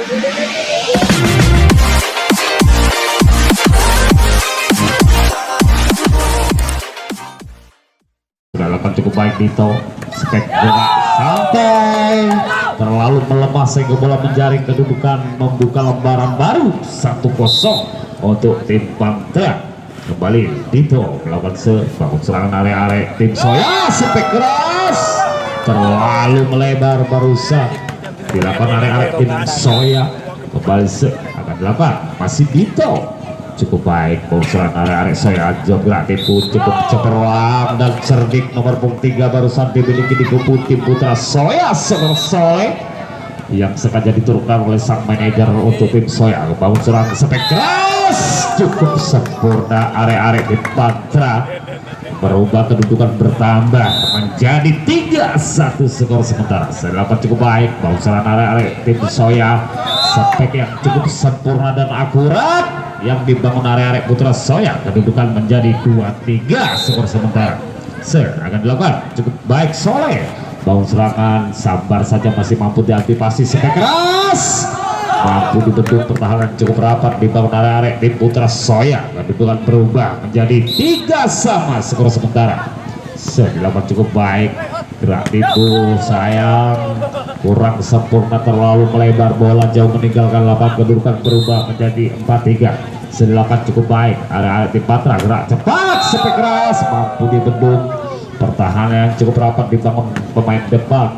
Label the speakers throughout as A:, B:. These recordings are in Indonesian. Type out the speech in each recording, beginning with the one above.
A: Sudah lakukan cukup baik Dito, spek gerak santai, terlalu melemah sehingga bola menjaring kedudukan, membuka lembaran baru 1-0 untuk tim Pantra. Kembali Dito melakukan bangun serangan area tim Soya, spek keras terlalu melebar, barusan dilakukan area tim Soya. Kembali akan dilakukan masih Dito, cukup baik bau serangan area Soya, gerak tipu cukup cemerlang dan cerdik nomor 3 barusan dimiliki di kubu tim Putra Soya Soleh yang sengaja diturunkan oleh sang manajer untuk tim Soya. Bangun serangan spek keras cukup sempurna, area tim Pantra berubah kedudukan bertambah menjadi 3-1 skor sementara. Setelah cukup baik bangun serangan area tim Soya, spek yang cukup sempurna dan akurat yang dibangun area Putra Soya, kedudukan menjadi 2-3 skor sementara. Akan dilakukan cukup baik Soleh, bangun serangan sabar saja masih mampu diantisipasi, spek keras mampu dibentuk pertahanan cukup rapat dibangun area tim Putra Soya, kedudukan berubah menjadi 3-3 skor sementara. Dilakukan cukup baik, gerak tipu sayang kurang sempurna, terlalu melebar, bola jauh meninggalkan lapangan, kedudukan berubah menjadi 4-3. Dilakukan cukup baik, area tim Patra gerak cepat, spek keras mampu dibendung, pertahanan yang cukup rapat dibangun pemain depan,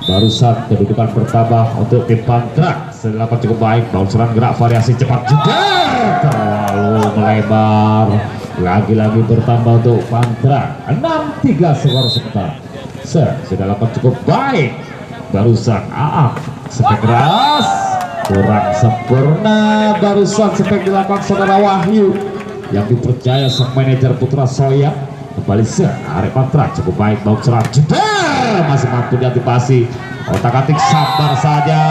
A: barusan kedudukan bertambah untuk tim Patra. Dilakukan cukup baik, bangun serangan gerak variasi cepat juga terlalu melebar, lagi-lagi bertambah untuk Patra. 6-3 skor sementara. Sudah lakukan cukup baik, barusan spek keras kurang sempurna, barusan spek dilakukan saudara Wahyu yang dipercaya sang manajer Putra Soya. Kembali area Patra cukup baik, bangun serangan jedar masih mampu diantisipasi, otak-atik sabar saja,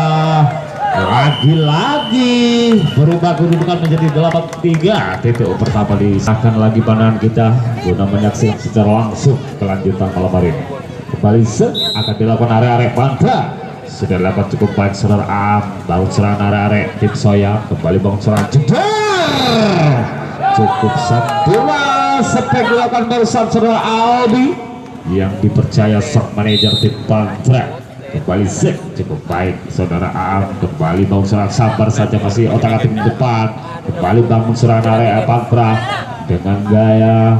A: lagi-lagi berubah kedudukan menjadi 8-3. Titik pertama disahkan lagi pandangan kita guna menyaksikan secara langsung kelanjutan malam hari ini. Kembali akan dilakukan area Patra. Sudah dilakukan cukup baik saudara bangun serangan area tim Soya, kembali bangun serangan jedar cukup sempurna, spek dilakukan barusan saudara Aldi yang dipercaya sang manajer tim Pantra. Kembali cukup baik saudara kembali bangun serangan sabar saja masih otak-atik di depan, kembali bangun serangan area Pantra dengan gaya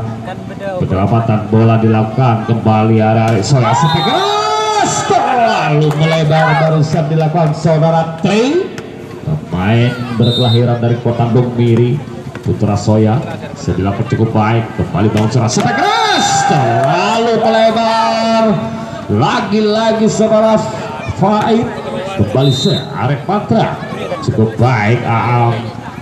A: penyelamatan bola dilakukan, kembali area Soya, spek keras terlalu melebar, barusan dilakukan saudara Tri, pemain berkelahiran dari kota Miri Putra Soya. Dilakukan cukup baik, kembali bangun serangan spek keras terlalu melebar, lagi-lagi saudara Faid, kembali area Patra cukup baik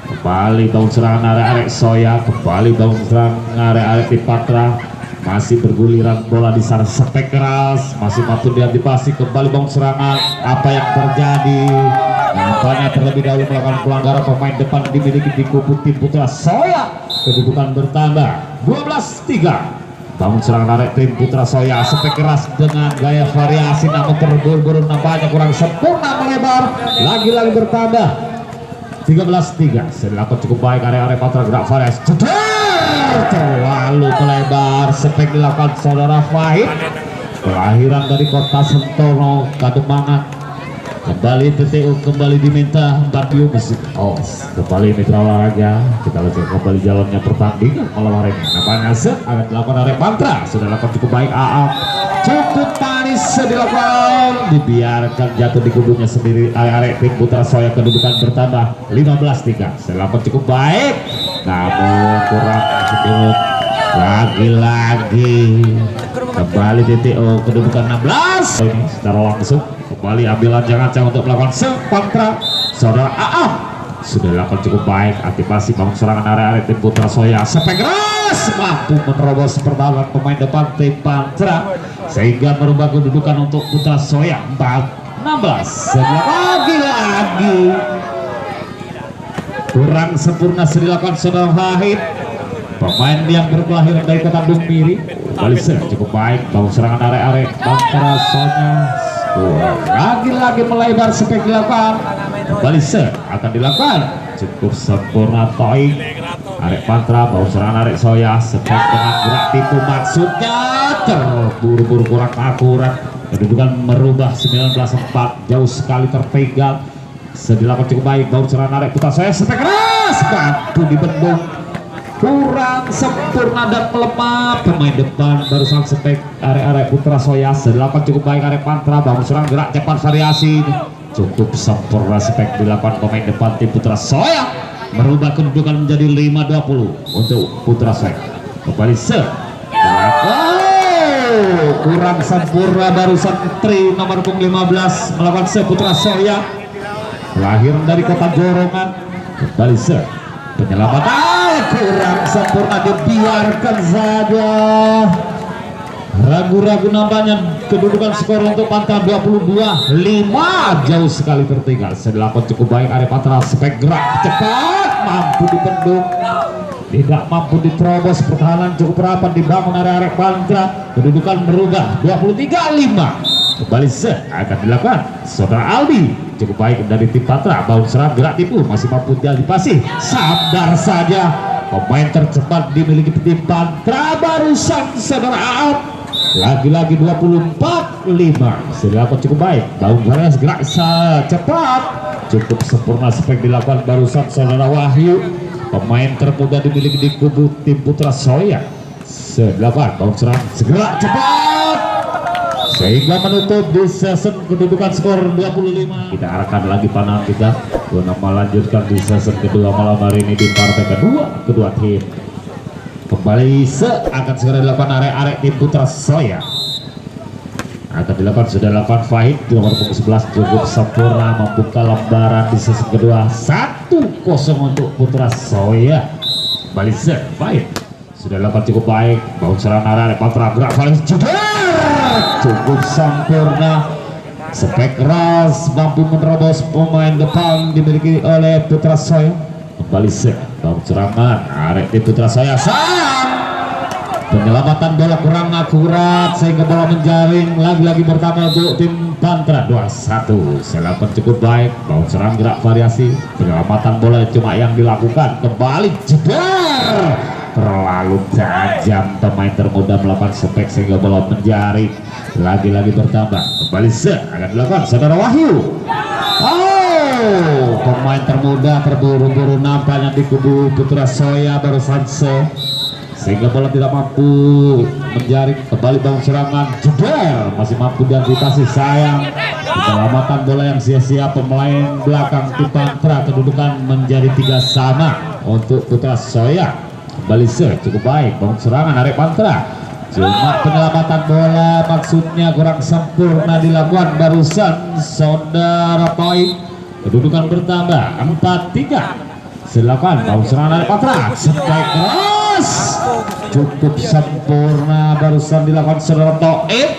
A: kembali bangun serangan area Soya, kembali bangun serangan area tim Patra, masih berguliran bola di sana, spek keras masih mampu diantisipasi, kembali bangun serangan. Apa yang terjadi? Nampaknya terlebih dahulu melakukan pelanggaran pemain depan dimiliki di kubu tim Putra Soya, kedudukan bertambah 12-3. Bangun serangan area tim Putra Soya, spek keras dengan gaya variasi namun terburu-buru, nampaknya kurang sempurna, melebar, lagi-lagi bertambah 13-3. Dilakukan cukup baik area Patra, gerak variasi terlalu melebar, spek dilakukan saudara Fahid, kelahiran dari kota Sentono Kademangan. Kembali TTU kembali diminta 4 view musik. Kembali mitra olahraga, kita lanjut kembali jalannya pertandingan malam hari ini. Nampaknya akan dilakukan area Pantra, sudah dilakukan cukup baik cukup manis dilakukan, dibiarkan jatuh di kubunya sendiri area tim Putra Soya, kedudukan bertambah 15-3. Dilakukan cukup baik namun kurang sedikit, lagi-lagi kembali TTO kedudukan 16 ini secara langsung. Kembali ambilan jangan untuk melakukan Pantra, saudara sudah dilakukan cukup baik, antisipasi bangun serangan area tim Putra Soya, spek keras mampu menerobos pertahanan pemain depan tim Pantra sehingga merubah kedudukan untuk Putra Soya 4-16. Lagi-lagi kurang sempurna dilakukan saudara Fahid, pemain yang berkelahiran dari kota Miri. Kembali cukup baik, bangun serangan area Pantra Soya, lagi-lagi melebar, spek dilakukan kembali akan dilakukan cukup sempurna Toing Arek Pantra bau serangan Arek Soya sepek dengan gerak tipu maksudnya terburu-buru kurang akurat kedudukan merubah 19-4 jauh sekali terpegang sedilakukan cukup baik bau serangan Arek Putra Soya sepek keras mampu dibendung kurang sempurna dan melemah pemain depan barusan sepek Arek Putra Soya sedilakukan cukup baik Arek Pantra bau serangan gerak cepat variasi cukup sempurna spek dilakukan pemain depan tim Putra Soya merubah kedudukan menjadi 5-20 untuk Putra Soya kembali kurang sempurna barusan Tri nomor 15 melakukan Putra Soya lahir dari kota Jorongan kembali penyelamatan kurang sempurna dibiarkan saja ragu-ragu nampaknya kedudukan skor untuk Pantra 22-5 jauh sekali tertinggal sedelapan cukup baik Arek Pantra spek gerak cepat mampu dibendung tidak mampu diterobos pertahanan cukup rapat dibangun Arek Pantra kedudukan berubah 23-5 kembali akan dilakukan saudara Aldi cukup baik dari tim Pantra bau serang gerak tipu masih mampu diantisipasi sadar saja pemain tercepat dimiliki tim Pantra barusan saudara Aldi lagi-lagi 24-5 dilakukan cukup baik daun Korea gerak cepat cukup sempurna spek dilakukan barusan saudara Wahyu pemain termuda dimiliki di kubu tim Putra Soya dilakukan daun serang segera cepat sehingga menutup di season kedudukan skor 25 kita arahkan lagi panah kita guna melanjutkan di season kedua malam hari ini di partai kedua tim kembali akan segera dilakukan arek tim Putra Soya akan dilakukan sudah dilakukan Fahid di nomor 11 cukup sempurna membuka lembaran di sesi kedua 1-0 untuk Putra Soya kembali Fahid sudah dilakukan cukup baik bau serangan arek Pantra gerak Fahid cukup sempurna spek keras mampu menerobos pemain depan dimiliki oleh Putra Soya kembali bau serangan arek tim Putra Soya penyelamatan bola kurang akurat sehingga bola menjaring lagi-lagi pertama untuk tim Pantra 2-1 selapan cukup baik bau serang gerak variasi penyelamatan bola cuma yang dilakukan kembali jeder terlalu tajam pemain termuda melakukan spek sehingga bola menjaring lagi-lagi bertambah kembali akan dilakukan saudara Wahyu pemain termuda terburu-buru nampaknya di kubu Putra Soya barusan sehingga bola tidak mampu menjaring kembali bau serangan jeder masih mampu diantisipasi sayang penyelamatan bola yang sia-sia pemain belakang tim Pantra kedudukan menjadi 3 sama untuk Putra Soya kembali cukup baik bau serangan Arek Pantra cuma penyelamatan bola maksudnya kurang sempurna dilakukan barusan saudara Toing kedudukan bertambah 4-3 silakan bau serangan Arek Pantra spek keras cukup sempurna barusan dilakukan saudara Toing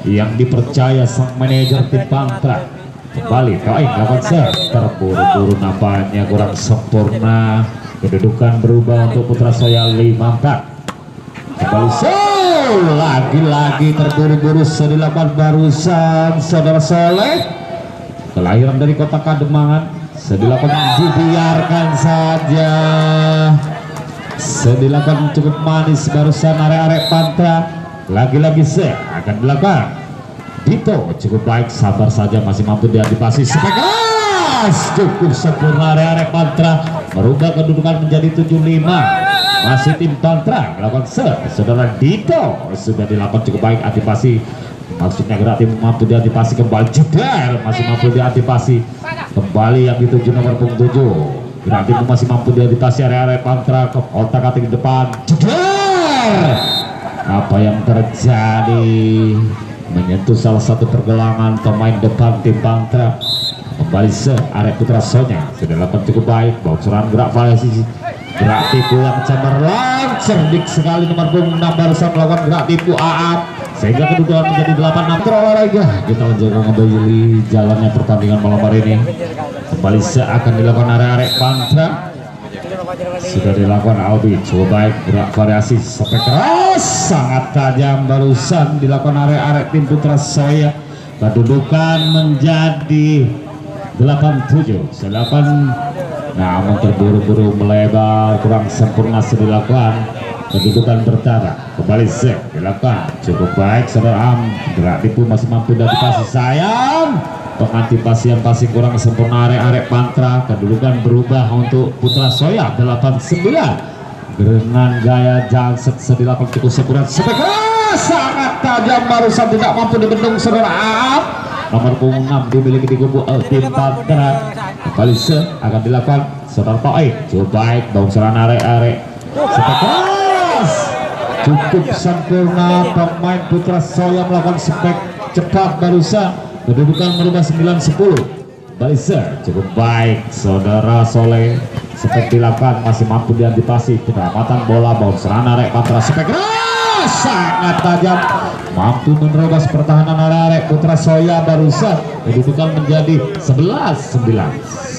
A: yang dipercaya sang manajer tim Pantra kembali Toing lakukan terburu-buru nampaknya kurang sempurna kedudukan berubah untuk Putra Soya 5-4 kembali lagi-lagi terburu-buru dilakukan barusan saudara Soleh kelahiran dari kota Kademangan dilakukan dibiarkan saja dilakukan cukup manis barusan arek Pantra lagi-lagi akan dilakukan Dito cukup baik sabar saja masih mampu diantisipasi sepegas cukup sempurna arek Pantra merubah kedudukan menjadi 7-5 masih tim Pantra melakukan saudara Dito sudah dilakukan cukup baik antisipasi maksudnya gerak tim mampu diantisipasi kembali jeder masih mampu diantisipasi kembali yang dituju nomor 7 gerak tim masih mampu diantisipasi area Pantra ke otak-atik depan jeder apa yang terjadi menyentuh salah satu pergelangan pemain depan tim Pantra kembali area Putra Soya sudah dilakukan cukup baik bau serangan gerak variasi gerak tipu yang cemerlang cerdik sekali nomor 6 barusan melakukan gerak tipu Aap sehingga kedudukan menjadi 8-6 terolahraga kita menjaga kembali jalannya pertandingan malam hari ini kembali akan dilakukan arek Pantra sudah dilakukan Albi coba baik gerak variasi sampai keras sangat tajam barusan dilakukan arek tim Putra Soya kedudukan menjadi 87. Silakan. Namun terburu-buru melebar, kurang sempurna dilakukan. Kedudukan bertahan. Kembali set dilakukan. Cukup baik saudara Am. Gerak tipu masih mampu dari kasih sayang. Pengantisipasian pasti kurang sempurna arek Pantra. Kedudukan berubah untuk Putra Soya 89. Dengan gaya janset dilakukan cukup sempurna. Sangat tajam, barusan tidak mampu dibendung saudara Am. Nomor punggung 6 dimiliki di kubu tim Pantra. Kembali akan dilakukan saudara Toib. Cukup baik dong serangan arek keras. Cukup sempurna pemain Putra Soya melakukan spek cepat barusan. Kedudukan merubah 9-10. Kembali cukup baik saudara Soleh. Spek dilakukan masih mampu diantisipasi. Penyelamatan bola bawah serangan arek Pantra. Spek keras sangat tajam, mampu menerobos pertahanan arek Putra Soya barusan. Kedudukan menjadi 11-9.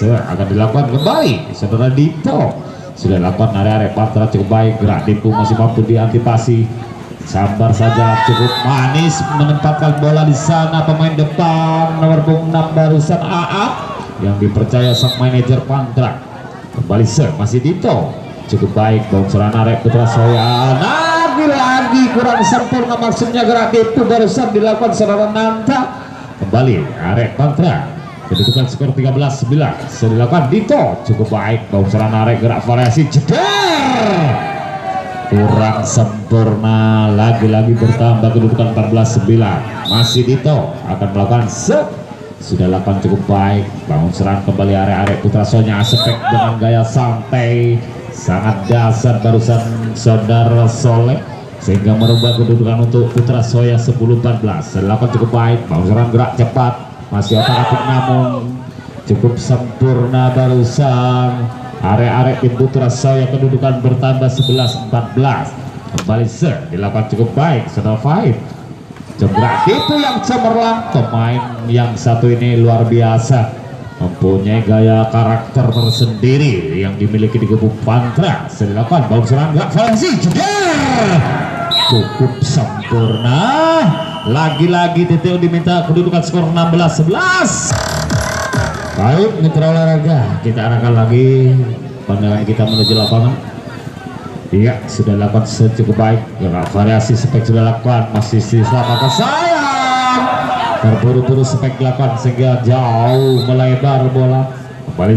A: Akan dilakukan kembali saudara Dito. Sudah dilakukan arek Pantra cukup baik. Gerak tipu masih mampu diantisipasi. Sabar saja, cukup manis menempatkan bola di sana pemain depan nomor punggung 6 barusan AA yang dipercaya sang manajer Pantra. Kembali masih Dito. Cukup baik bawang serangan arek Putra Soya. Lagi kurang sempurna, maksudnya gerak itu barusan dilakukan saudara Nanta. Kembali arek Pantra. Kedudukan skor 13-9. Sudah dilakukan Dito. Cukup baik bawang serangan arek, gerak variasi jeder. Kurang sempurna, lagi-lagi bertambah kedudukan 14-9. Masih Dito akan melakukan sudah lakukan cukup baik. Bangun serang kembali arek Putra Soya. Aspek dengan gaya santai sangat dasar barusan saudara Soleh, sehingga merubah kedudukan untuk Putra Soya 10-14. Dilakukan cukup baik. Bangun serang gerak cepat, masih otak-atik namun cukup sempurna barusan arek tim Putra Soya. Kedudukan bertambah 11-14. Kembali dilakukan cukup baik saudara Faid. Gerak itu yang cemerlang. Pemain yang satu ini luar biasa, mempunyai gaya karakter tersendiri yang dimiliki di kubu Pantra. Silakan bau serangan gerak variasi jeder. Cukup sempurna. Lagi-lagi Tito diminta kedudukan skor 16-11. Baik mitra olahraga, kita arahkan lagi pandangan kita menuju lapangan. Iya, sudah dilakukan cukup baik. Gerak variasi spek sudah dilakukan, masih sisa maka sayang. Terburu-buru spek dilakukan sehingga jauh melebar bola. Kembali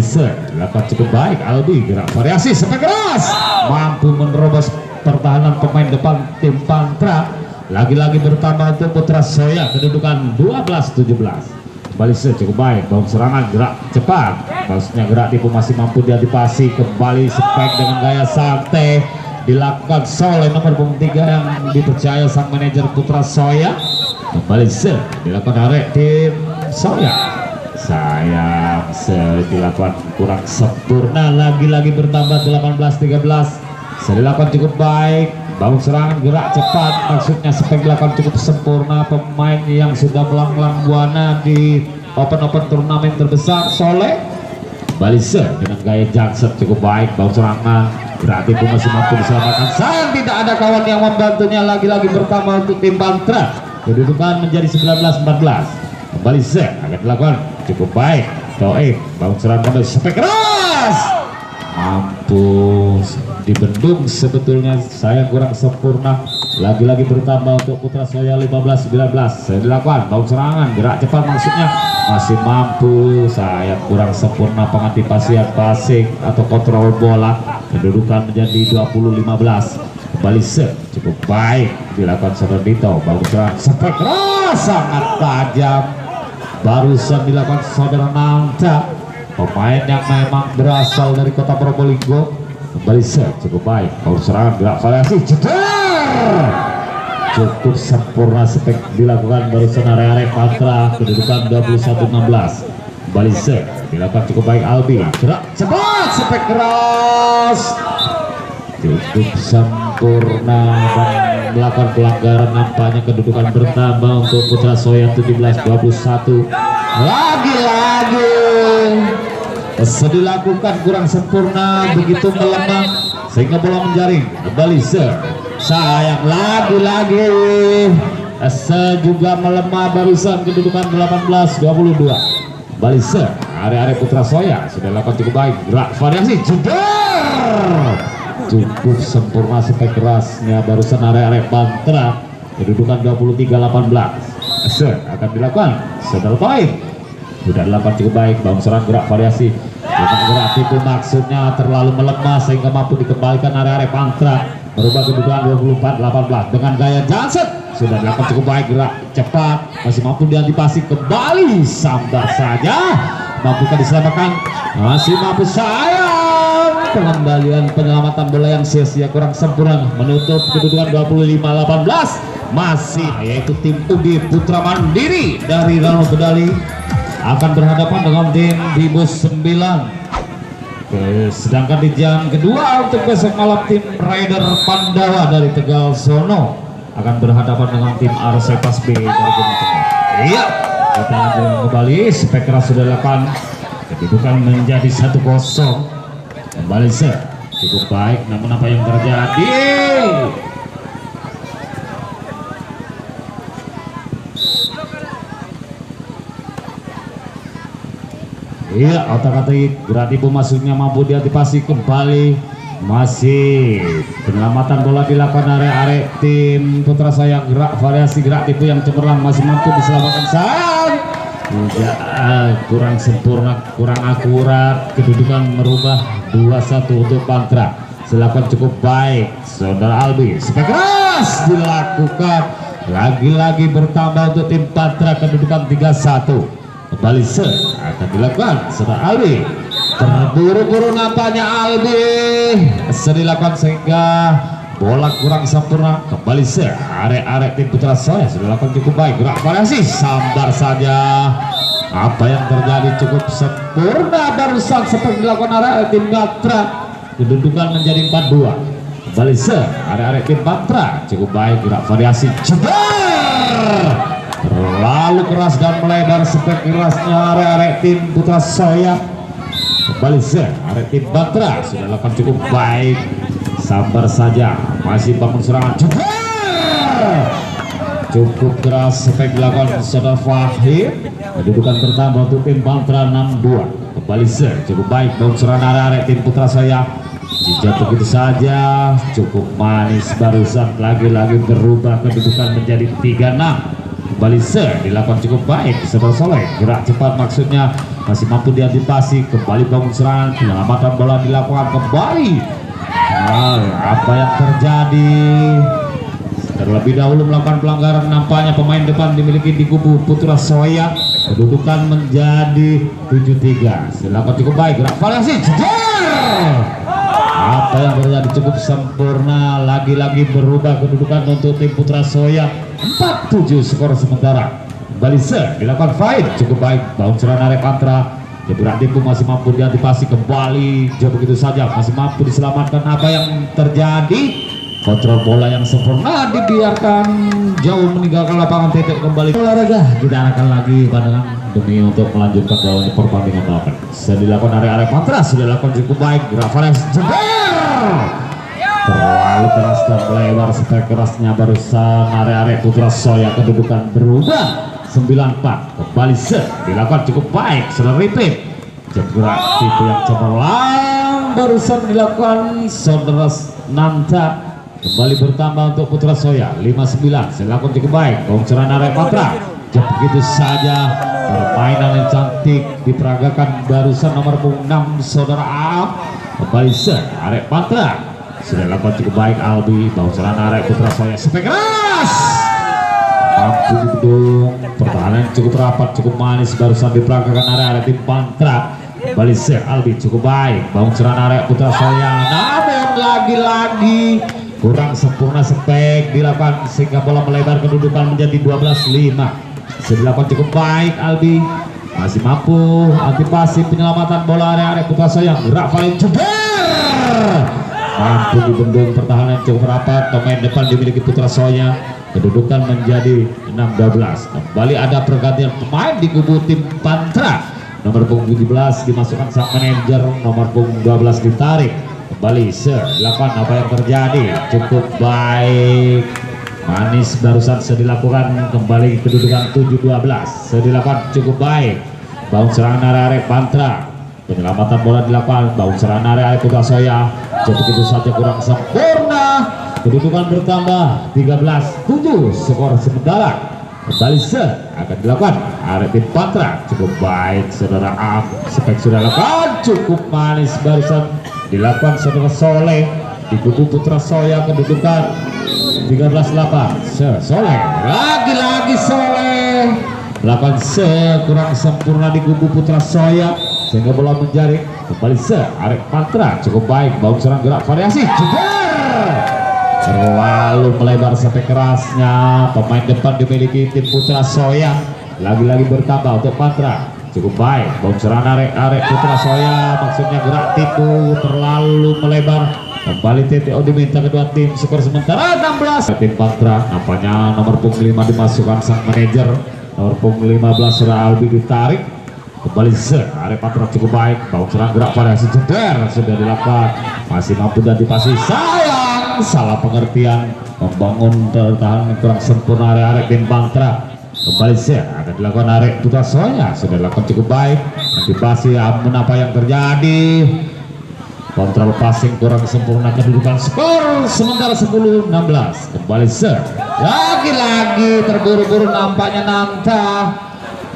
A: dilakukan cukup baik. Albi gerak variasi spek keras, mampu menerobos pertahanan pemain depan tim Pantra. Lagi-lagi bertambah untuk Putra Soya. Kedudukan 12-17. Kembali cukup baik. Bawang serangan gerak cepat, maksudnya gerak tipu masih mampu diantisipasi. Kembali spek dengan gaya santai dilakukan Soleh nomor punggung 3 yang dipercaya sang manajer Putra Soya. Kembali dilakukan arek tim Soya. Sayang dilakukan kurang sempurna, lagi-lagi bertambah 18-13. Dilakukan cukup baik. Bangun serangan gerak cepat, maksudnya spek dilakukan cukup sempurna. Pemain yang sudah melanglang buana di open turnamen terbesar Soleh. Balise dengan gaya janset cukup baik. Bangun serangan gerak tipu masih mampu diselamatkan. Sayang tidak ada kawan yang membantunya. Lagi-lagi bertambah untuk tim Pantra. Kedudukan menjadi 19-14. Kembali akan dilakukan cukup baik. Toib bangun serangan kembali spek keras, mampu dibendung sebetulnya, saya kurang sempurna. Lagi-lagi bertambah untuk Putra Soya 15-19. Saya dilakukan bau serangan gerak cepat, maksudnya masih mampu. Saya kurang sempurna pengantisipasian passing atau kontrol bola. Kedudukan menjadi 20-15. Kembali cukup baik dilakukan saudara Dito. Bau serangan spek keras sangat tajam, barusan dilakukan saudara Nanta, pemain yang memang berasal dari kota Probolinggo. Kembali cukup baik. Bau serangan gerak variasi jeder. Cukup sempurna spek dilakukan barusan area Pantra. Kedudukan 21-16. Kembali dilakukan cukup baik. Albi gerak cepat spek keras, cukup sempurna dan melakukan pelanggaran. Nampaknya kedudukan bertambah untuk Putra Soya 17-21. Lagi-lagi dilakukan kurang sempurna, begitu melemah sehingga bola menjaring. Kembali sayang lagi-lagi juga melemah barusan. Kedudukan 18-22. Kembali area Putra Soya sudah lakukan cukup baik, gerak variasi jeder cukup sempurna sampai kerasnya barusan area Pantra. Kedudukan 23-18 akan dilakukan saudara poin sudah dilakukan cukup baik, bangun serang gerak variasi gerak itu maksudnya terlalu melemah sehingga mampu dikembalikan area Pantra, merubah kedudukan 24-18 dengan gaya Johnson sudah dilakukan cukup baik, gerak cepat masih mampu diantisipasi kembali, sambar saja mampukah diselamatkan, masih mampu sayang pengembalian penyelamatan bola yang sia-sia kurang sempurna menutup kedudukan 25-18 masih yaitu tim UD Putra Mandiri dari Rano Bedali akan berhadapan dengan tim Bibus 9. Sedangkan di jam kedua untuk besok malam tim Raider Pandawa dari Tegal Sono akan berhadapan dengan tim Arsepas B dari Gunung Tengah. Iya, kita lanjut kembali. Spektra sudah dilakukan, kedudukan menjadi 1-0 kembali cukup baik, namun apa yang terjadi? Iya, otak-atik berarti masuknya mampu diantisipasi kembali, masih penyelamatan bola dilakukan area tim Putra Soya, gerak variasi gerak tipu yang cemerlang masih mampu diselamatkan sayang tidak kurang sempurna, kurang akurat, kedudukan merubah 2-1 untuk Pantra. Silakan cukup baik saudara Albi, keras dilakukan lagi-lagi bertambah untuk tim Pantra, kedudukan 3-1 kembali akan dilakukan saudara Albi, terburu-buru nampaknya Albi dilakukan sehingga bola kurang sempurna kembali area tim Putra Soya sudah dilakukan cukup baik, gerak variasi sambar saja apa yang terjadi cukup sempurna barusan seperti dilakukan area tim Patra, kedudukan menjadi 4-2 kembali area tim Patra cukup baik, gerak variasi jeder terlalu keras dan melebar seperti kerasnya area tim Putra Soya kembali area tim Patra sudah dilakukan cukup baik, sabar saja masih bangun serangan cukup keras seperti dilakukan saudara Fahim, kedudukan bertambah untuk tim Patra 6-2 kembali cukup baik, bangun serangan area tim Putra Soya dijatuh begitu saja cukup manis barusan lagi-lagi berubah kedudukan menjadi 3-6 kembali dilakukan cukup baik saudara Soleh, gerak cepat maksudnya masih mampu diantisipasi kembali bangun serangan, penyelamatan bola dilakukan kembali. Apa yang terjadi? Terlebih dahulu melakukan pelanggaran, nampaknya pemain depan dimiliki di kubu Putra Soya, kedudukan menjadi 7-3. Silakan cukup baik, gerak variasi apa yang terjadi cukup sempurna, lagi-lagi berubah kedudukan untuk tim Putra Soya 4-7 skor sementara kembali dilakukan fight cukup baik, bangun serangan area Pantra, gerak tipu masih mampu diantisipasi kembali, jauh begitu saja masih mampu diselamatkan. Apa yang terjadi? Kontrol bola yang sempurna dibiarkan jauh meninggalkan lapangan, titik kembali olahraga kita arahkan lagi pandangan demi untuk melanjutkan jalannya pertandingan melawan. Sudah dilakukan area Pantra sudah dilakukan cukup baik, gerak variasi terlalu keras dan melebar seperti kerasnya barusan area Putra Soya, kedudukan berubah 9-4 kembali dilakukan cukup baik, sudah repeat gerak tipu yang cemerlang barusan dilakukan saudara Nanta, kembali bertambah untuk Putra Soya 5-9 dilakukan cukup baik, bocoran area Patra begitu saja permainan yang cantik diperagakan barusan nomor 6 saudara Am, kembali area Patra sudah dilakukan cukup baik Albi, bocoran area Putra Soya sampai keras mampu dibendung, pertahanan cukup rapat cukup manis barusan diperagakan area tim Patra, kembali Albi cukup baik, bocoran area Putra Soya namun lagi-lagi kurang sempurna spek dilakukan sehingga bola melebar, kedudukan menjadi 12-5. Sudah dilakukan cukup baik Albi, masih mampu antisipasi penyelamatan bola area Putra Soya, gerak paling jeder mampu dibendung, pertahanan cukup rapat, pemain depan dimiliki Putra Soya, kedudukan menjadi 6-12. Kembali ada pergantian pemain di kubu tim Pantra, nomor punggung 17 dimasukkan sang manajer, nomor punggung 12 ditarik kembali dilakukan. Apa yang terjadi? Cukup baik, manis barusan dilakukan kembali kedudukan 7-12 dilakukan cukup baik, bangun serangan arek Pantra. Penyelamatan bola dilakukan, bangun serangan arek Putra Soya. Begitu saja kurang sempurna. Kedudukan bertambah 13-7 skor sementara. Kembali akan dilakukan arek tim Pantra. Cukup baik saudara A. Spek sudah lakukan, cukup manis barisan dilakukan saudara Soleh di kubu Putra Soya. Kedudukan 13-8. Soleh lagi-lagi Soleh melakukan kurang sempurna di kubu Putra Soya sehingga bola menjaring. Kembali arek Pantra cukup baik, bangun serang gerak variasi terlalu melebar sampai kerasnya. Pemain depan dimiliki tim Putra Soya. Lagi-lagi bertambah untuk Pantra. Cukup baik, bangun serang arek Putra Soya, maksudnya gerak tipu terlalu melebar. Kembali TTO diminta kedua tim. Skor sementara 16. Tim Pantra nampaknya nomor punggung 5 dimasukkan sang manajer. Nomor punggung 15 sudah Albi ditarik. Kembali arek Pantra cukup baik, bangun serang gerak variasi jeder sudah dilakukan, masih mampu dan dipasih. Sayang salah pengertian, membangun pertahanan kurang sempurna arek tim Pantra. Kembali akan dilakukan arek Putra Soya, sudah dilakukan cukup baik, dipasih. Namun apa yang terjadi, kontrol passing kurang sempurna. Kedudukan skor sementara 10-16. Kembali lagi-lagi terburu-buru nampaknya Nanta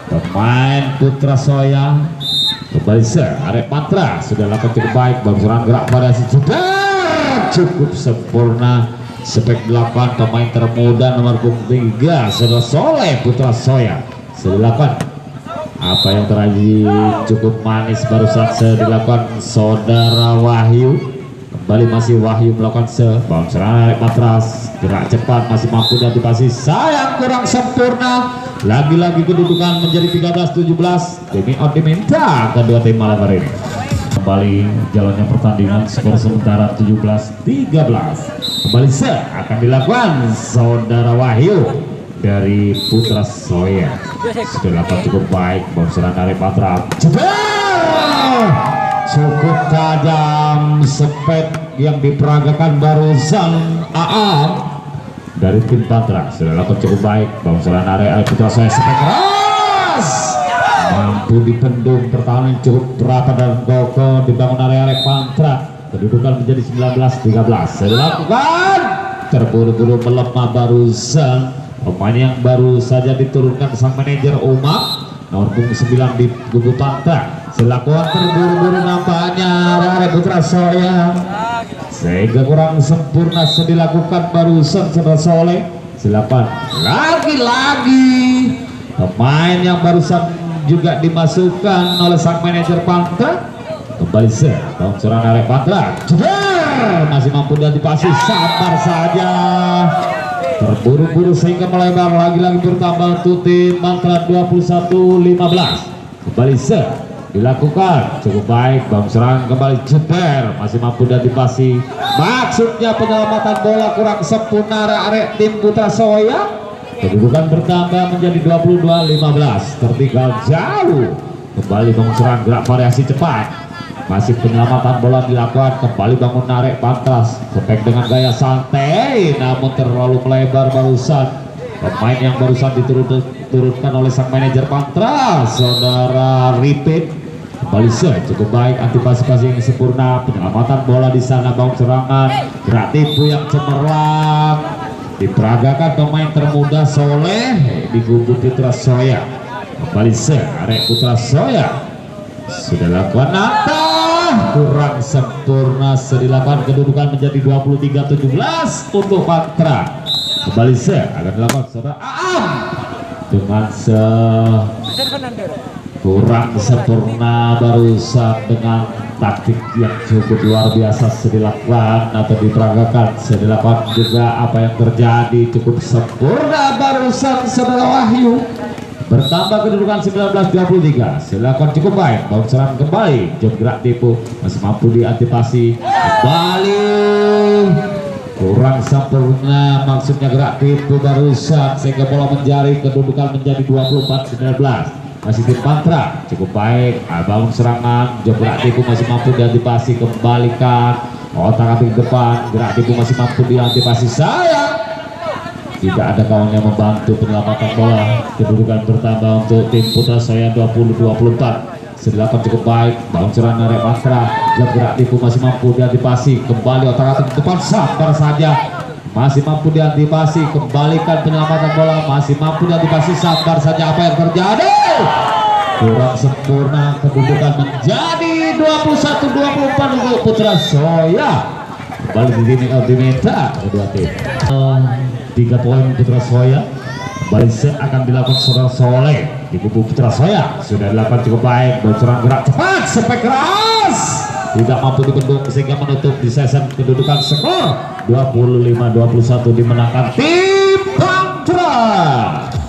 A: pemain Putra Soya. Kembali arek Pantra sudah lakukan cukup baik, bangun serangan gerak variasi sudah cukup sempurna. Spek 8 pemain termuda nomor punggung 3 sudah Soleh Putra Soya. Sudah dilakukan apa yang terjadi cukup manis barusan dilakukan saudara Wahyu. Kembali masih Wahyu melakukan bangun serangan arek Pantra, gerak cepat masih mampu dan dipasih. Sayang kurang sempurna. Lagi-lagi kedudukan menjadi 13-17. Demi out diminta kedua tim malam hari ini. Kembali jalannya pertandingan, skor sementara 17-13. Kembali akan dilakukan saudara Wahyu dari Putra Soya. Sudah dapat cukup baik, bangun serangan arek Pantra. Cukup tajam spek yang diperagakan barusan Aam dari tim Pantra. Sudah lakukan cukup baik, bangun serangan arek Putra Soya. Spek keras mampu dipendung, pertahanan cukup rapat dan kokoh dibangun arek Pantra. Kedudukan menjadi 19-13. Sudah dilakukan terburu-buru melemah barusan pemain yang baru saja diturunkan sang manajer Umar nomor punggung 9 di kubu Pantra. Selakuan terburu-buru nampaknya arek Putra Soya sehingga kurang sempurna dilakukan barusan saudara Soleh. Silakan lagi-lagi pemain yang barusan juga dimasukkan oleh sang manajer Pantra. Kembali bangun serangan arek Pantra masih mampu dan dipasih. Sabar saja, terburu-buru sehingga melebar. Lagi-lagi bertambah untuk tim Pantra 21-15. Kembali dilakukan cukup baik, bangun serangan kembali jeder masih mampu dan dipasih. Maksudnya penyelamatan bola kurang sempurna arek tim Putra Soya. Kedudukan bertambah menjadi 22-15. Tertinggal jauh. Kembali bangun serangan gerak variasi cepat, masih penyelamatan bola dilakukan. Kembali bangun arek Pantra, spek dengan gaya santai namun terlalu melebar barusan. Pemain yang barusan diturunkan oleh sang manajer Pantra saudara Repeat. Kembali cukup baik, antisipasi yang sempurna, penyelamatan bola di sana, bangun serangan gerak tipu yang cemerlang diperagakan pemain termuda Soleh di kubu Putra Soya. Kembali arek Putra Soya sudah lakukan nata kurang sempurna. Dilakukan kedudukan menjadi 23-17 untuk Pantra. Kembali akan dilakukan saudara Aam dengan kurang sempurna barusan dengan taktik yang cukup luar biasa dilakukan atau diperagakan. Dilakukan juga apa yang terjadi cukup sempurna barusan saudara Wahyu. Bertambah kedudukan 19-23. Silakan cukup baik, bangun serangan kembali, jam gerak tipu masih mampu diantisipasi. Kembali kurang sempurna, maksudnya gerak tipu barusan sehingga bola menjaring. Kedudukan menjadi 24-19. Masih tim Pantra cukup baik, bangun serangan, jam gerak tipu masih mampu diantisipasi. Kembalikan otak api depan, gerak tipu masih mampu diantisipasi. Sayang tidak ada kawan yang membantu penyelamatan bola. Kedudukan bertambah untuk tim Putra Jaya 20-24. Sedelapan cukup baik, bounceran Arek Matra, gerak tipu masih mampu diantisipasi, kembali otak-atik depan sabar saja, masih mampu diantisipasi, kembalikan penyelamatan bola, masih mampu diantisipasi, sabar saja. Apa yang terjadi? Kurang sempurna, kedudukan menjadi 21-24 untuk Putra Jaya. Kembali diminta kedua tim. 3 poin Putra Jaya. Kembali akan dilakukan Saudara Soleh di kubu Putra Jaya. Sudah dilakukan cukup baik, bocoran gerak cepat, spek keras, tidak mampu dibendung sehingga menutup di sesi kedudukan skor 25-21 dimenangkan tim Pantura.